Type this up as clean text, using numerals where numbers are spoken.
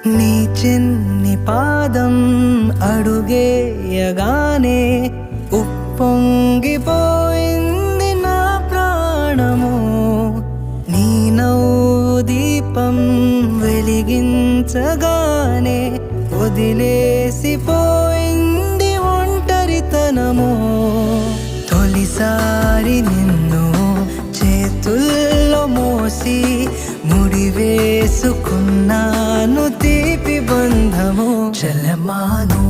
నీ చిన్ని పాదం అడుగేయగానే ఉప్పొంగిపోయింది నా ప్రాణము. నీ నవ్వు దీపం వెలిగించగానే వదిలేసిపోయింది ఒంటరితనము. తొలిసారి నిన్ను చేతుల్లో మోసి ముడివేసుకున్నాను తీపి బంధము. చలమాను